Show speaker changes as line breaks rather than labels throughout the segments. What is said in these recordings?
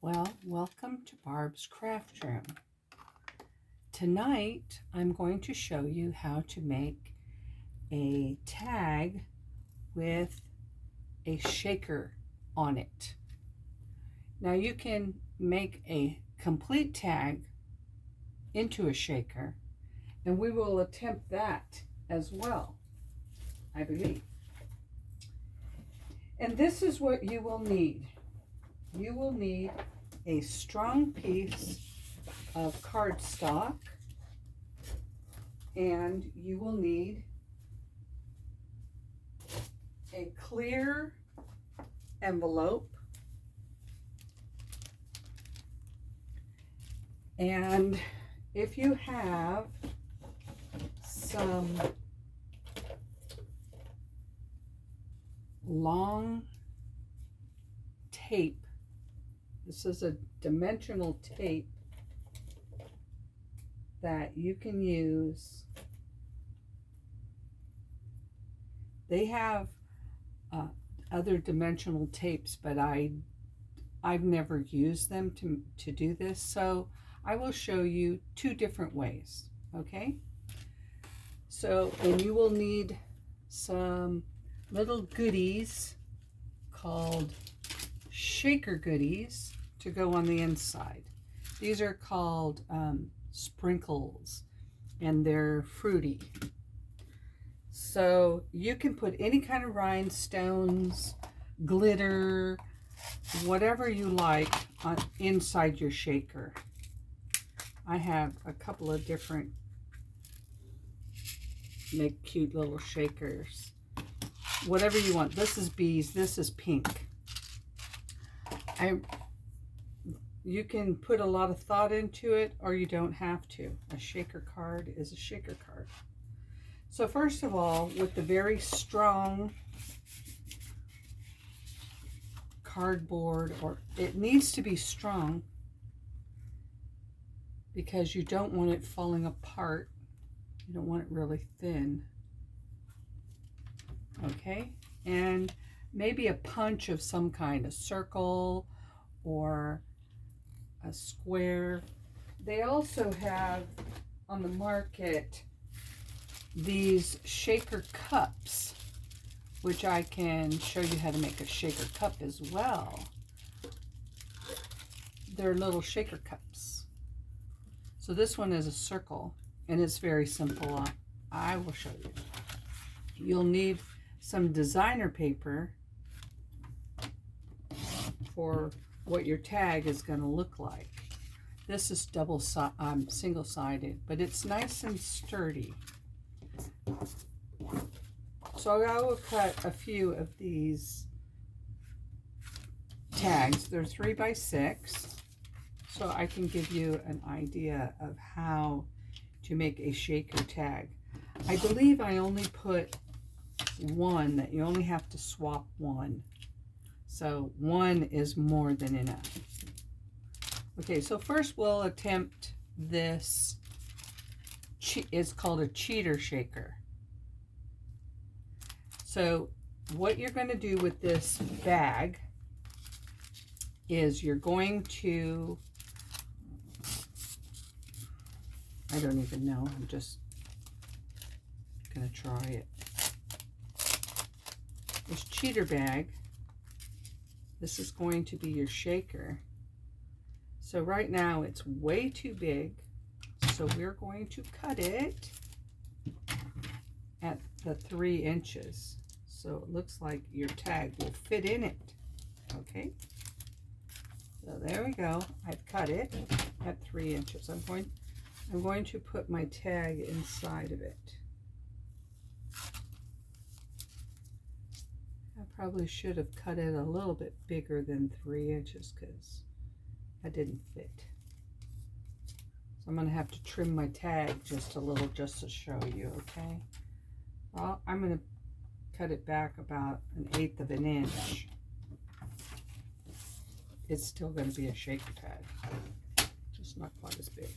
Well, welcome to Barb's Craft Room. Tonight, I'm going to show you how to make a tag with a shaker on it. Now, you can make a complete tag into a shaker, and we will attempt that as well, I believe. And this is what you will need. You will need a strong piece of cardstock, and you will need a clear envelope, and if you have some long tape, this is a dimensional tape that you can use. They have other dimensional tapes, but I've never used them to do this, so I will show you two different ways, okay? So, and you will need some little goodies called shaker goodies to go on the inside. These are called sprinkles, and they're fruity. So you can put any kind of rhinestones, glitter, whatever you like inside your shaker. I have a couple of different, make cute little shakers. Whatever you want. This is bees, this is pink. You can put a lot of thought into it, or you don't have to. A shaker card is a shaker card. So first of all, with the very strong cardboard, or it needs to be strong because you don't want it falling apart. You don't want it really thin. Okay, and maybe a punch of some kind, a circle or a square. They also have on the market these shaker cups, which I can show you how to make a shaker cup as well. They're little shaker cups. So this one is a circle, and it's very simple. I will show you. You'll need some designer paper for what your tag is going to look like. This is single-sided, but it's nice and sturdy. So I will cut a few of these tags. They're 3 by 6, so I can give you an idea of how to make a shaker tag. I believe I only put one, that you only have to swap one. So one is more than enough. Okay, so first we'll attempt this. It's called a cheater shaker. So what you're going to do with this bag is you're going to, I don't even know, I'm just going to try it. This cheater bag, this is going to be your shaker. So right now it's way too big, so we're going to cut it at the 3 inches. So it looks like your tag will fit in it. Okay, so there we go. I've cut it at 3 inches. I'm going to put my tag inside of it. I probably should have cut it a little bit bigger than 3 inches because that didn't fit. So I'm going to have to trim my tag just a little just to show you, okay? Well, I'm going to cut it back about 1/8 of an inch. It's still going to be a shaker tag, just not quite as big.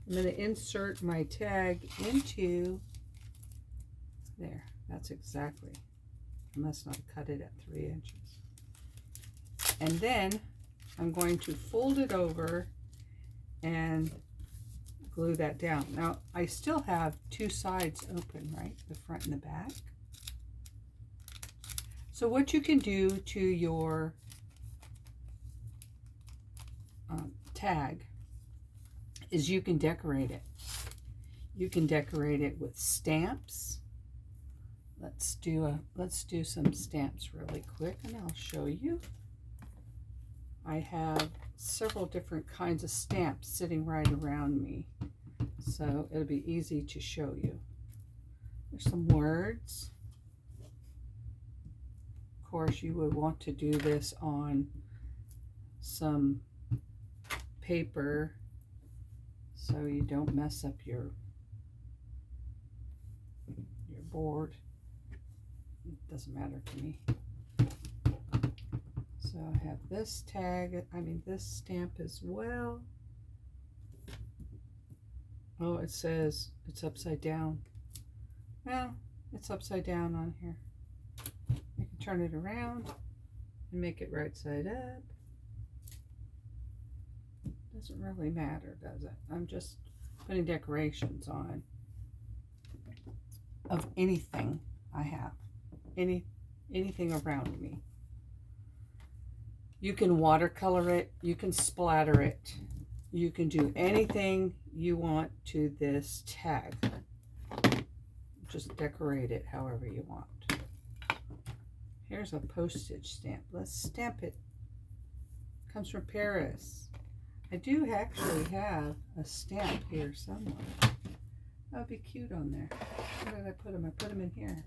I'm going to insert my tag into there. That's exactly. I must not cut it at 3 inches. And then I'm going to fold it over and glue that down. Now, I still have two sides open, right? The front and the back. So what you can do to your tag is you can decorate it. You can decorate it with stamps. Let's do some stamps really quick and I'll show you. I have several different kinds of stamps sitting right around me, so it'll be easy to show you. There's some words. Of course, you would want to do this on some paper so you don't mess up your board. It doesn't matter to me. So I have this tag, this stamp as well. Oh, it says it's upside down. Well, it's upside down on here. You can turn it around and make it right side up. Doesn't really matter, does it? I'm just putting decorations on of anything I have, anything around me. You can watercolor it, you can splatter it, you can do anything you want to this tag. Just decorate it however you want. Here's a postage stamp. Let's stamp it. Comes from Paris. I do actually have a stamp here somewhere. That would be cute on there. Where did I put them? I put them in here.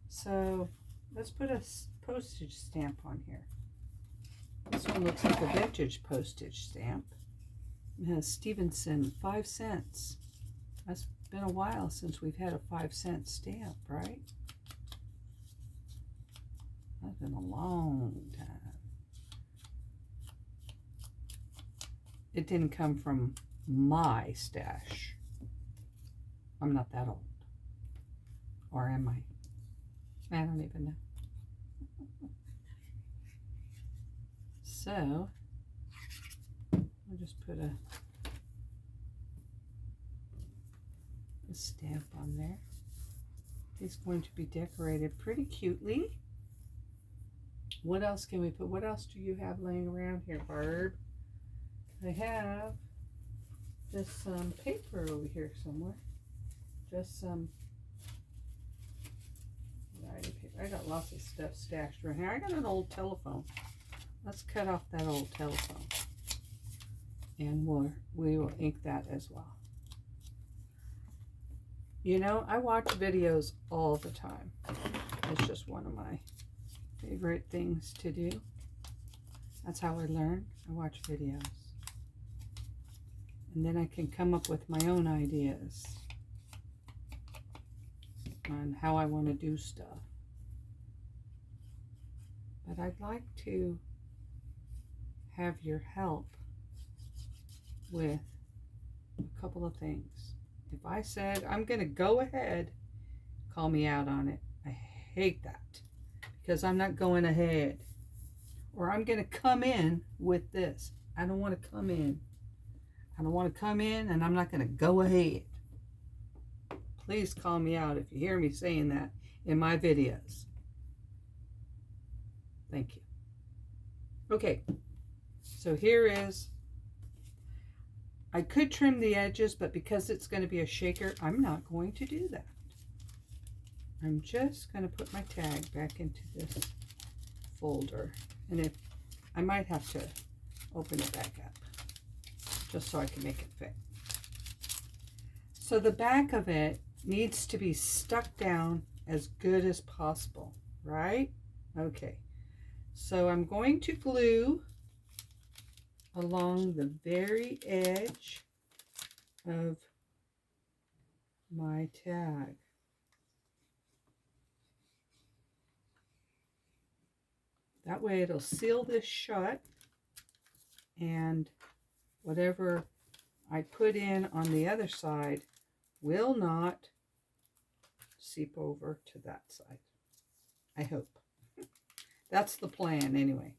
So let's put a postage stamp on here. This one looks like a vintage postage stamp. It has Stevenson 5 cents. That's been a while since we've had a 5-cent stamp, right? That's been a long time. It didn't come from my stash. I'm not that old. Or am I? I don't even know. So, I'll just put a stamp on there. It's going to be decorated pretty cutely. What else can we put? What else do you have laying around here, Barb? I have just some paper over here somewhere. Just some writing paper. I got lots of stuff stashed around here. I got an old telephone. Let's cut off that old telephone. And we will ink that as well. You know, I watch videos all the time. It's just one of my favorite things to do. That's how I learn. I watch videos. And then I can come up with my own ideas on how I want to do stuff. But I'd like to have your help with a couple of things. If I said I'm going to go ahead, call me out on it. I hate that because I'm not going ahead. Or I'm going to come in with this. I don't want to come in. I don't want to come in and I'm not going to go ahead. Please call me out if you hear me saying that in my videos. Thank you. Okay, so here is, I could trim the edges, but because it's going to be a shaker, I'm not going to do that. I'm just going to put my tag back into this folder. And if I might have to open it back up just so I can make it fit. So the back of it needs to be stuck down as good as possible, right? Okay. So I'm going to glue along the very edge of my tag. That way it'll seal this shut, and whatever I put in on the other side will not seep over to that side. I hope. That's the plan anyway.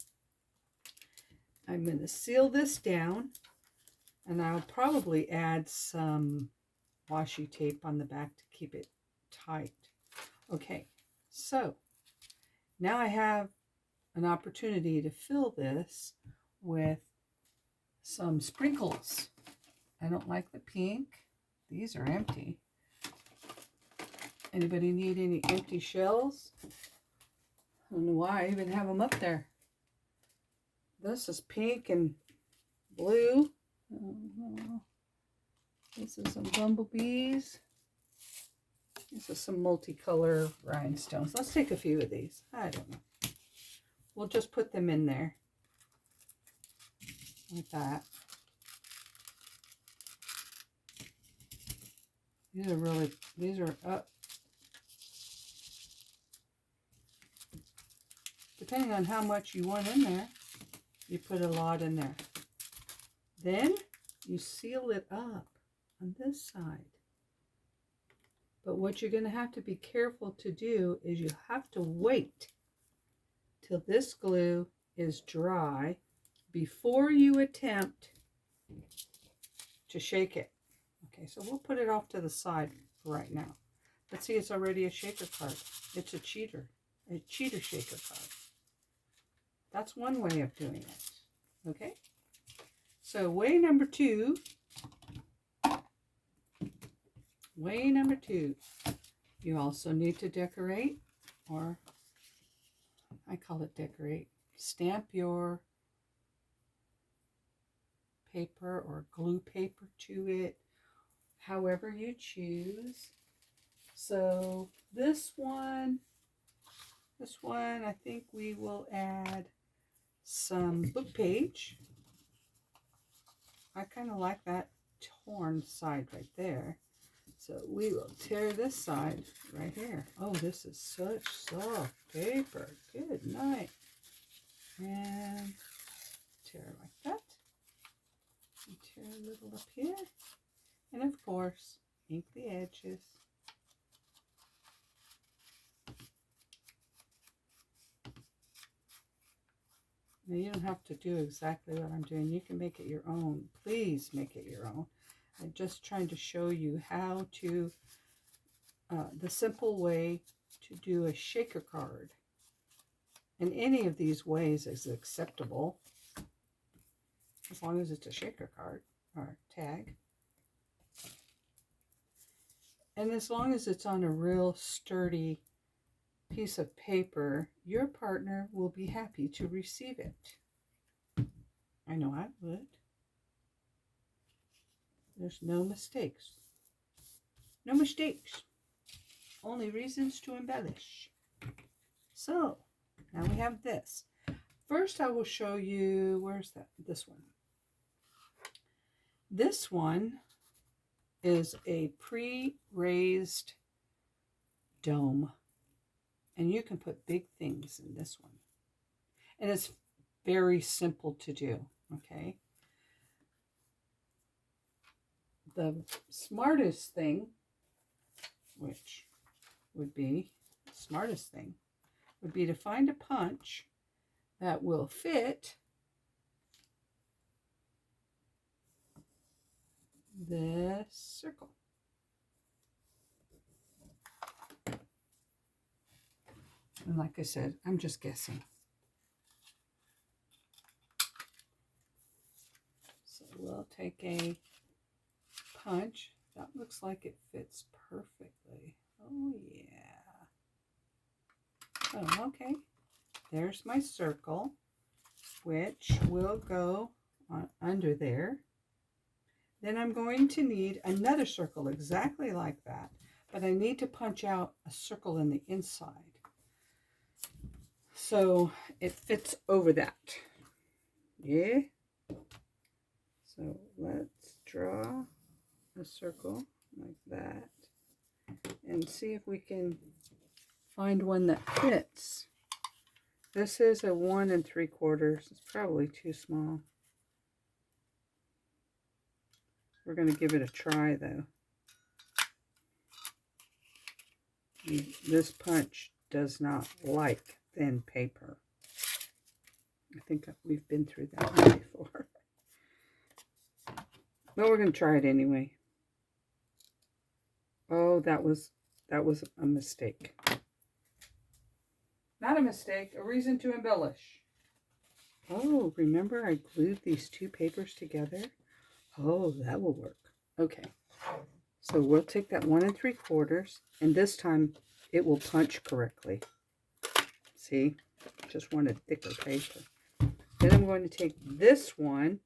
I'm going to seal this down, and I'll probably add some washi tape on the back to keep it tight. Okay, so now I have an opportunity to fill this with some sprinkles. I don't like the pink. These are empty. Anybody need any empty shells? I don't know why I even have them up there. This is pink and blue. This is some bumblebees. This is some multicolor rhinestones. Let's take a few of these. I don't know. We'll just put them in there. Like that. These are up. Depending on how much you want in there, you put a lot in there. Then you seal it up on this side. But what you're going to have to be careful to do is you have to wait till this glue is dry before you attempt to shake it. Okay, so we'll put it off to the side for right now. Let's see, it's already a shaker card. It's a cheater shaker card. That's one way of doing it. Okay, so way number two, you also need to decorate, or I call it decorate, stamp your paper or glue paper to it, however you choose. So this one, I think we will add some book page. I kind of like that torn side right there. So we will tear this side right here. Oh, this is such soft paper. Good night. And tear like that. And tear a little up here. And of course, ink the edges. Now you don't have to do exactly what I'm doing. You can make it your own. Please make it your own. I'm just trying to show you how to, the simple way to do a shaker card. And any of these ways is acceptable, as long as it's a shaker card or tag. And as long as it's on a real sturdy piece of paper, your partner will be happy to receive it. I know I would. There's no mistakes. No mistakes. Only reasons to embellish. So, now we have this. First I will show you, where's that? This one. This one is a pre-raised dome. And you can put big things in this one. And it's very simple to do, okay? The smartest thing, which would be the smartest thing, would be to find a punch that will fit this circle. And like I said, I'm just guessing. So we'll take a punch. That looks like it fits perfectly. Oh, yeah. Oh, okay. There's my circle, which will go on under there. Then I'm going to need another circle exactly like that, but I need to punch out a circle in the inside, so it fits over that. Yeah. So let's draw a circle like that and see if we can find one that fits. This is a 1 3/4. It's probably too small. We're going to give it a try though. This punch does not like thin paper. I think we've been through that one before. But we're going to try it anyway. Oh, that was a mistake. Not a mistake, a reason to embellish. Oh, remember I glued these two papers together? Oh, that will work. Okay. So we'll take that 1 3/4, and this time it will punch correctly. See? Just wanted thicker paper. Then I'm going to take this one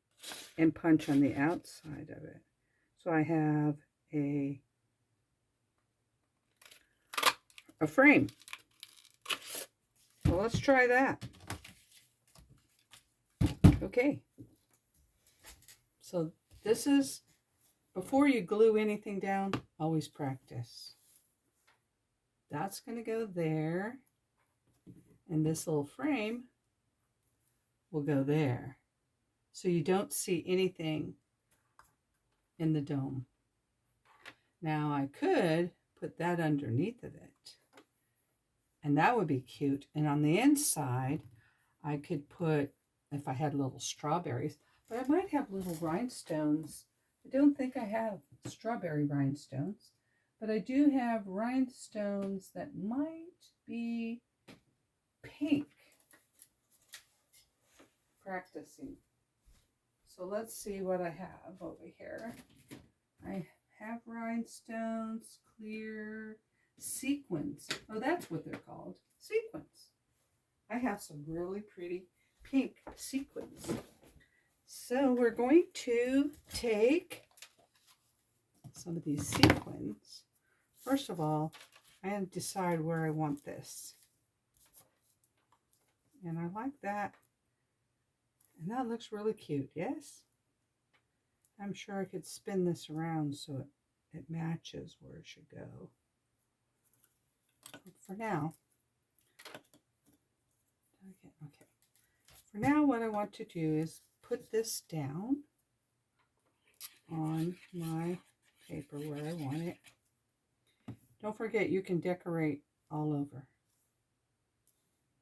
and punch on the outside of it. So I have a frame. Well, let's try that. Okay. So this is, before you glue anything down, always practice. That's going to go there. And this little frame will go there. So you don't see anything in the dome. Now I could put that underneath of it. And that would be cute. And on the inside, I could put, if I had little strawberries, but I might have little rhinestones. I don't think I have strawberry rhinestones, but I do have rhinestones that might be pink. Practicing. So let's see what I have over here. I have rhinestones, clear, sequins. Oh, that's what they're called. Sequins. I have some really pretty pink sequins. So we're going to take some of these sequins. First of all, I have to decide where I want this. And I like that. And that looks really cute, yes? I'm sure I could spin this around so it matches where it should go. But for now, okay. For now, what I want to do is put this down on my paper where I want it. Don't forget, you can decorate all over,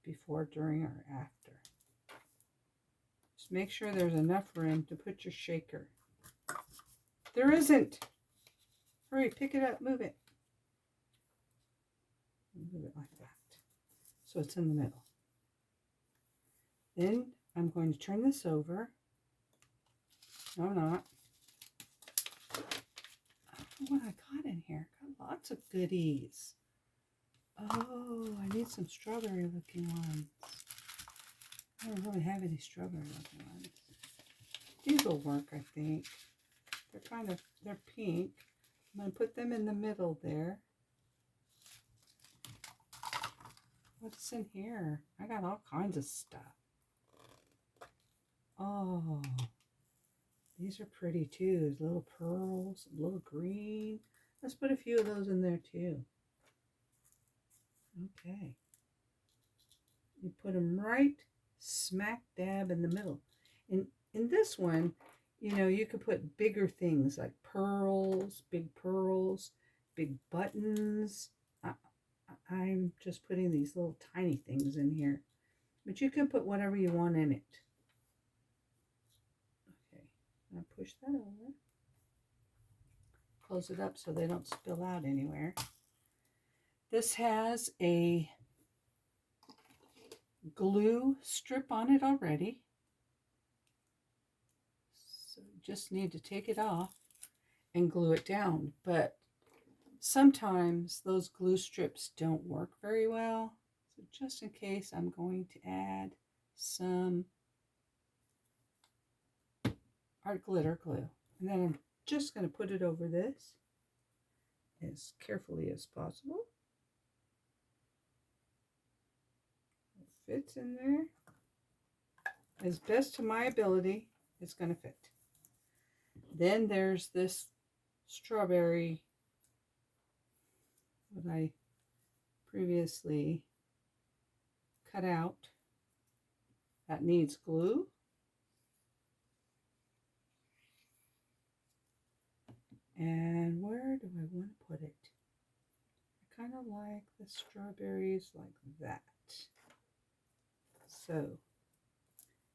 before, during, or after. Just make sure there's enough room to put your shaker. There isn't. Hurry, pick it up, move it. Move it like that. So it's in the middle. Then I'm going to turn this over. No, I'm not. I don't know what I got in here. Got lots of goodies. Oh, I need some strawberry looking ones. I don't really have any strawberry looking ones. These will work, I think. They're pink. I'm going to put them in the middle there. What's in here? I got all kinds of stuff. Oh, these are pretty too. There's little pearls, little green. Let's put a few of those in there too. Okay. You put them right smack dab in the middle. And in this one, you know, you could put bigger things like pearls, big buttons. I'm just putting these little tiny things in here. But you can put whatever you want in it. Okay, I'll push that over. Close it up so they don't spill out anywhere. This has a glue strip on it already. So you just need to take it off and glue it down. But sometimes those glue strips don't work very well. So just in case, I'm going to add some art glitter glue. And then I'm just going to put it over this as carefully as possible. It fits in there. As best to my ability, it's going to fit. Then there's this strawberry, what I previously cut out, that needs glue. And where do I want to put it? I kind of like the strawberries like that. So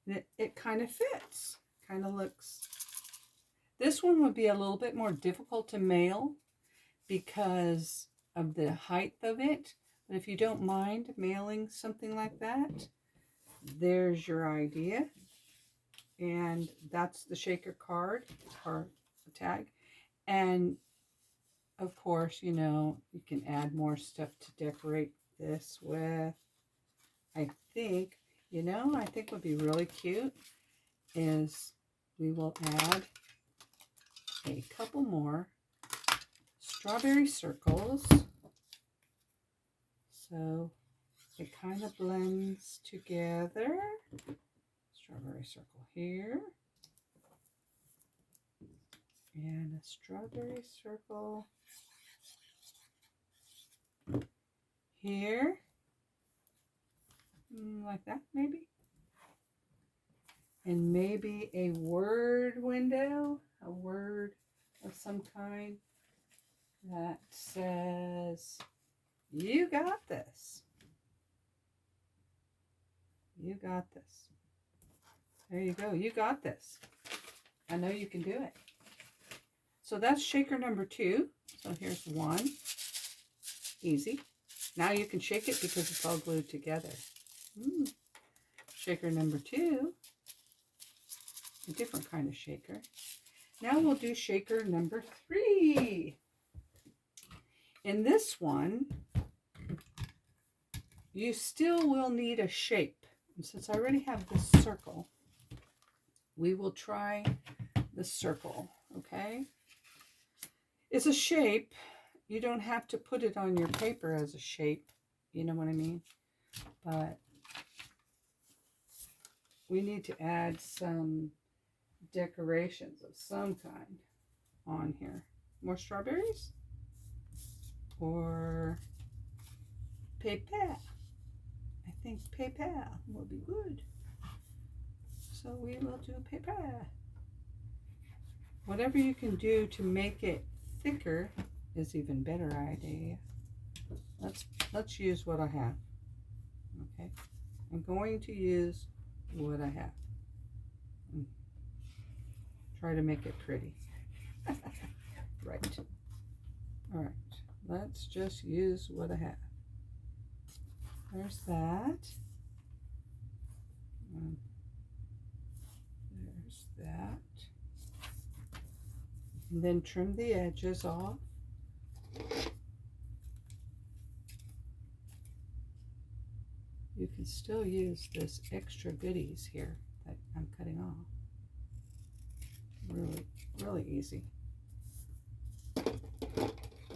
it kind of fits. Kind of looks. This one would be a little bit more difficult to mail because of the height of it. But if you don't mind mailing something like that, there's your idea. And that's the shaker card or tag. And of course, you know, you can add more stuff to decorate this with. I think, you know, I think would be really cute is we will add a couple more strawberry circles. So it kind of blends together. Strawberry circle here. And a strawberry circle here. Like that, maybe. And maybe a word window, a word of some kind that says, "You got this. You got this." There you go. You got this. I know you can do it. So that's shaker number 2. So here's 1. Easy. Now you can shake it because it's all glued together. Shaker number 2. A different kind of shaker. Now we'll do shaker number 3. In this one, you still will need a shape. And since I already have this circle, we will try the circle, okay? It's a shape. You don't have to put it on your paper as a shape. You know what I mean? But we need to add some decorations of some kind on here. More strawberries? Or paper? I think paper will be good. So we will do paper. Whatever you can do to make it thicker is even better idea. Let's use what I have. Okay, I'm going to use what I have. Try to make it pretty. Right. All right. Let's just use what I have. There's that. There's that. And then trim the edges off. You can still use this extra goodies here that I'm cutting off. Really, really easy.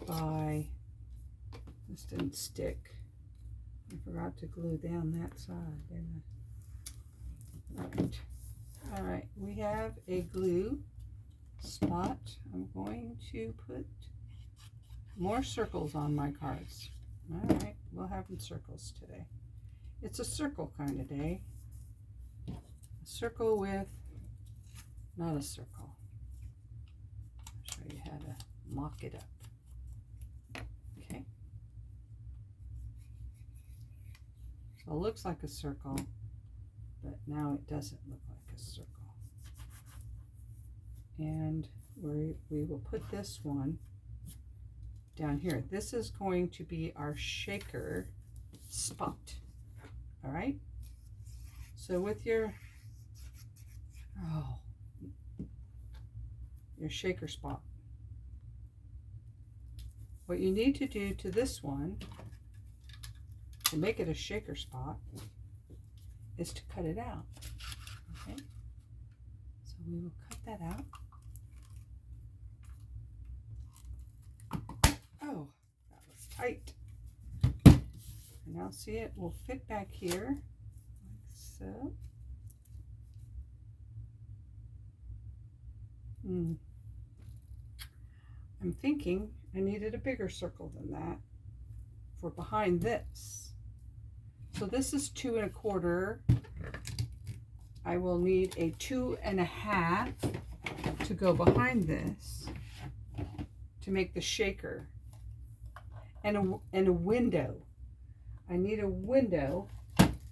Bye. This didn't stick. I forgot to glue down that side, didn't I? All right, we have a glue spot. I'm going to put more circles on my cards. All right, we'll have them circles today. It's a circle kind of day. A circle with not a circle. I'll show you how to mock it up. Okay. So it looks like a circle, but now it doesn't look like a circle. And we will put this one down here. This is going to be our shaker spot. All right. So with your shaker spot, what you need to do to this one to make it a shaker spot is to cut it out. Okay. So we will cut that out. Oh, that was tight. And now see, it will fit back here like so. I'm thinking I needed a bigger circle than that for behind this. So this is 2 1/4. I will need a 2 1/2 to go behind this to make the shaker, and a window. I need a window,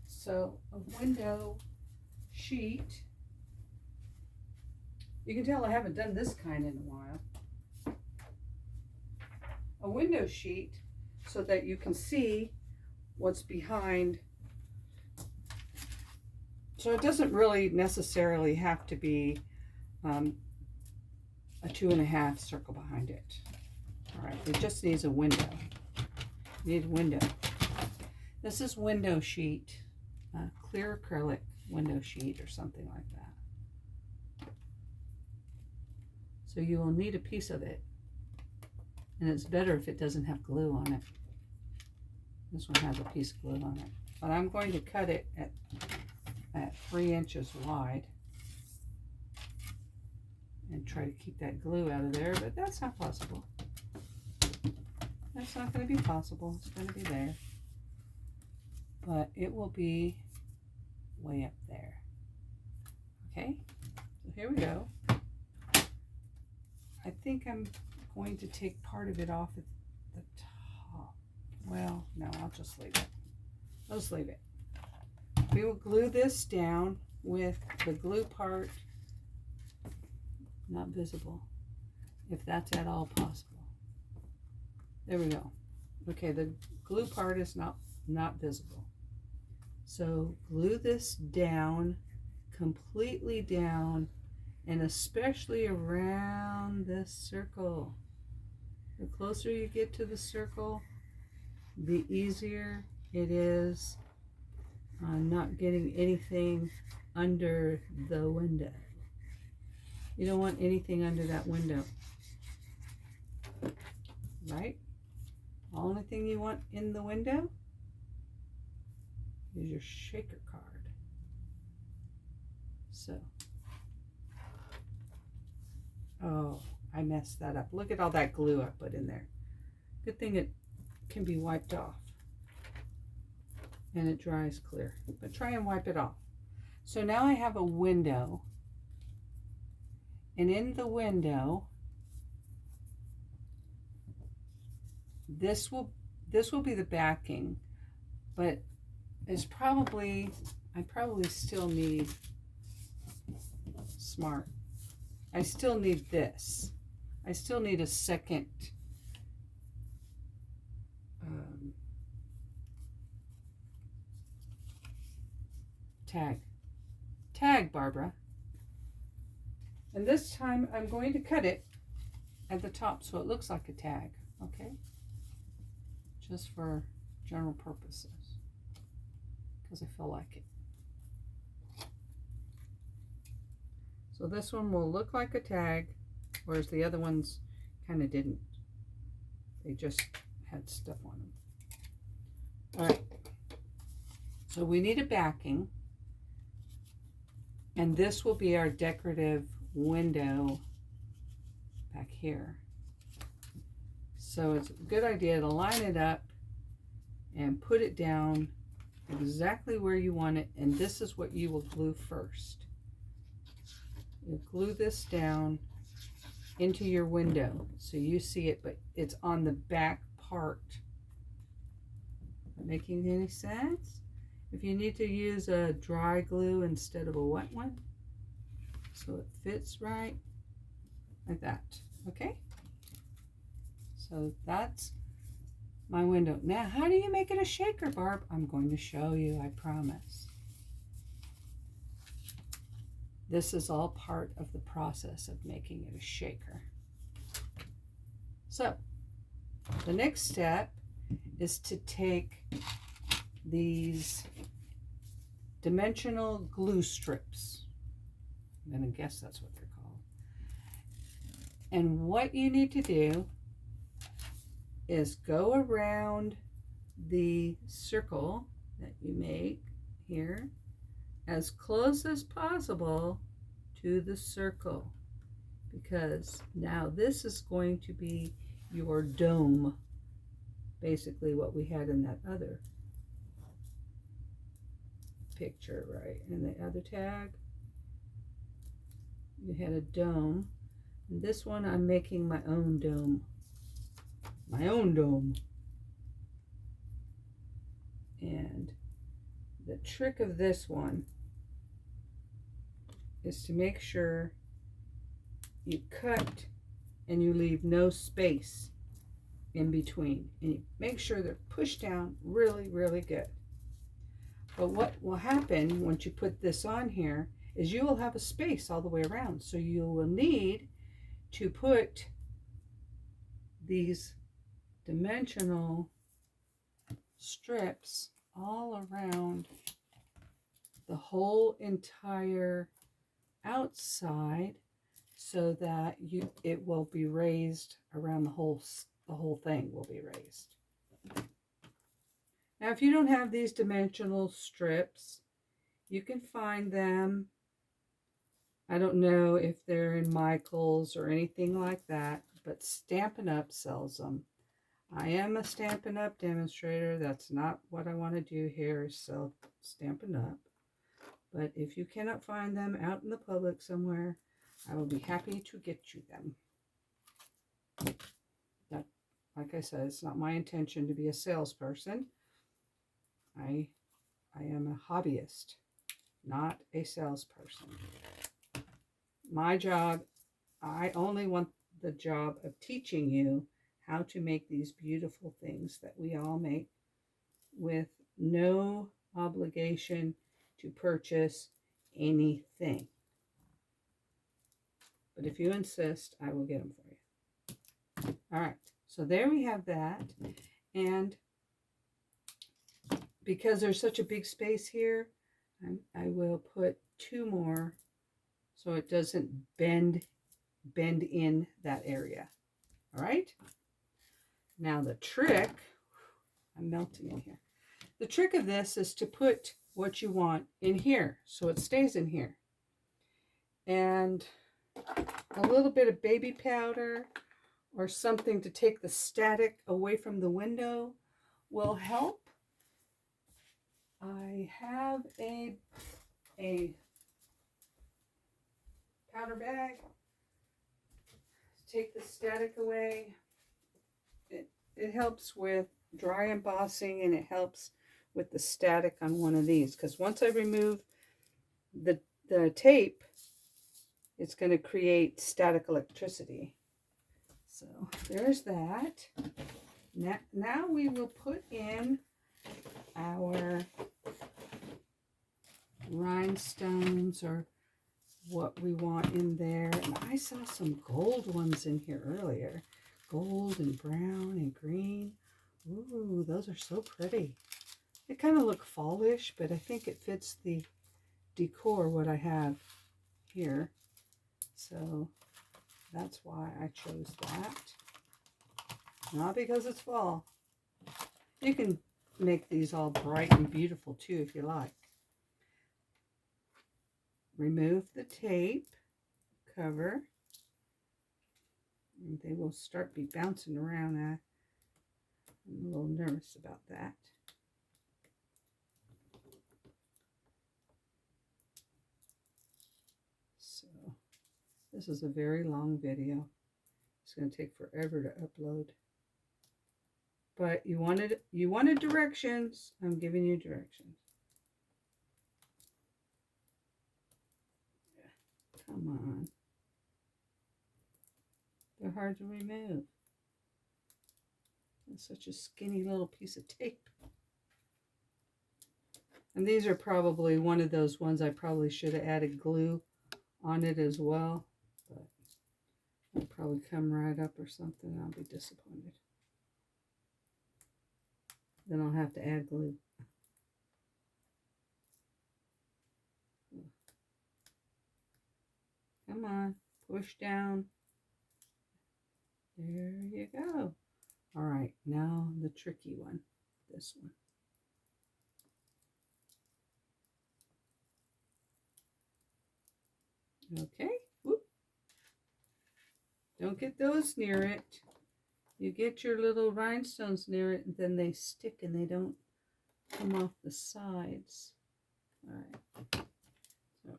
so a window sheet. You can tell I haven't done this kind in a while. A window sheet so that you can see what's behind. So it doesn't really necessarily have to be a 2.5 circle behind it. All right, it just needs a window. You need a window. This is window sheet, clear acrylic window sheet or something like that. So you will need a piece of it. And it's better if it doesn't have glue on it. This one has a piece of glue on it. But I'm going to cut it at 3 inches wide. And try to keep that glue out of there, but that's not possible. That's not going to be possible. It's going to be there. But it will be way up there. Okay, so here we go. I think I'm going to take part of it off at the top. Well, no, I'll just leave it. I'll just leave it. We will glue this down with the glue part not visible, if that's at all possible. There we go. Okay, the glue part is not visible. So glue this down, completely down, and especially around this circle. The closer you get to the circle, the easier it is not getting anything under the window. You don't want anything under that window, right? The only thing you want in the window is your shaker card. So, oh, I messed that up. Look at all that glue I put in there. Good thing it can be wiped off and it dries clear, but try and wipe it off. So now I have a window, and in the window, this will be the backing, but it's probably, I probably still need smart. I still need this. I still need a second tag, Barbara. And this time I'm going to cut it at the top so it looks like a tag, okay? Just for general purposes, because I feel like it. So this one will look like a tag, whereas the other ones kind of didn't. They just had stuff on them. All right, so we need a backing, and this will be our decorative window back here. So it's a good idea to line it up and put it down exactly where you want it, and this is what you will glue first. You glue this down into your window so you see it, but it's on the back part. Making any sense? If you need to use a dry glue instead of a wet one, so it fits right, like that, okay? So that's my window. Now, how do you make it a shaker, Barb? I'm going to show you, I promise. This is all part of the process of making it a shaker. So, the next step is to take these dimensional glue strips. I'm going to guess that's what they're called. And what you need to do is go around the circle that you make here as close as possible to the circle, because now this is going to be your dome, basically what we had in that other picture, right? In the other tag, you had a dome. And this one, I'm making my own dome. My own dome. And the trick of this one is to make sure you cut and you leave no space in between. And you make sure they're pushed down really, really good. But what will happen once you put this on here is you will have a space all the way around. So you will need to put these dimensional strips all around the whole entire outside so that it will be raised around the whole thing will be raised. Now if you don't have these dimensional strips, you can find them. I don't know if they're in Michael's or anything like that, but Stampin' Up! Sells them. I am a Stampin' Up! Demonstrator. That's not what I want to do here, is sell Stampin' Up! But if you cannot find them out in the public somewhere, I will be happy to get you them. That, like I said, it's not my intention to be a salesperson. I am a hobbyist, not a salesperson. My job, I only want the job of teaching you how to make these beautiful things that we all make with no obligation to purchase anything. But if you insist, I will get them for you. All right, so there we have that. And because there's such a big space here, I will put 2 more so it doesn't bend in that area. All right. Now the trick, I'm melting in here. The trick of this is to put what you want in here so it stays in here. And a little bit of baby powder or something to take the static away from the window will help. I have a powder bag to take the static away. It helps with dry embossing, and it helps with the static on one of these, because once I remove the tape, it's going to create static electricity. So there's that. Now we will put in our rhinestones or what we want in there. And I saw some gold ones in here earlier. Gold and brown and green. Ooh, those are so pretty. They kind of look fallish, but I think it fits the decor what I have here. So that's why I chose that. Not because it's fall. You can make these all bright and beautiful too if you like. Remove the tape cover. And they will start be bouncing around. I'm a little nervous about that. So this is a very long video. It's going to take forever to upload. But you wanted directions. I'm giving you directions. Come on. They're hard to remove. It's such a skinny little piece of tape. And these are probably one of those ones I probably should have added glue on it as well. But it'll probably come right up or something. I'll be disappointed. Then I'll have to add glue. Come on, push down. There you go. All right, now the tricky one, this one. Okay, whoop. Don't get those near it. You get your little rhinestones near it, and then they stick and they don't come off the sides. All right. So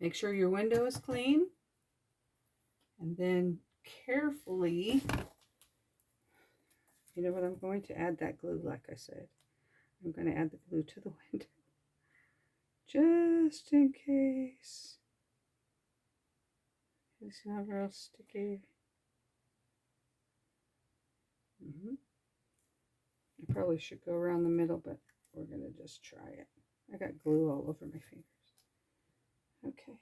make sure your window is clean, and then carefully, you know what, I'm going to add that glue like I said. I'm going to add the glue to the window just in case. It's not real sticky. I probably should go around the middle, but we're going to just try it. I got glue all over my fingers. Okay.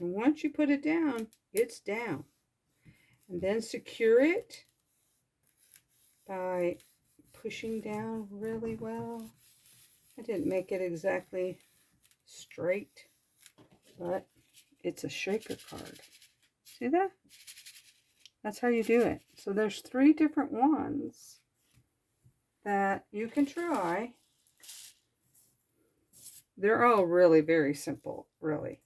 And once you put it down, it's down. And then secure it by pushing down really well. I didn't make it exactly straight, but it's a shaker card. See that? That's how you do it. So there's 3 different ones that you can try. They're all really very simple, really.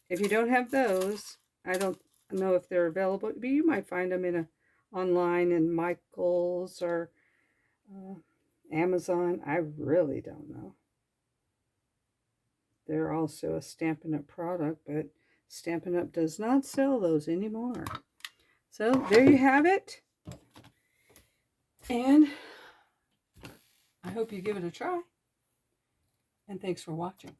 If you don't have those, I don't know if they're available, but you might find them online in Michael's or Amazon. I really don't know. They're also a Stampin' Up! Product, but Stampin' Up! Does not sell those anymore. So there you have it. And I hope you give it a try. And thanks for watching.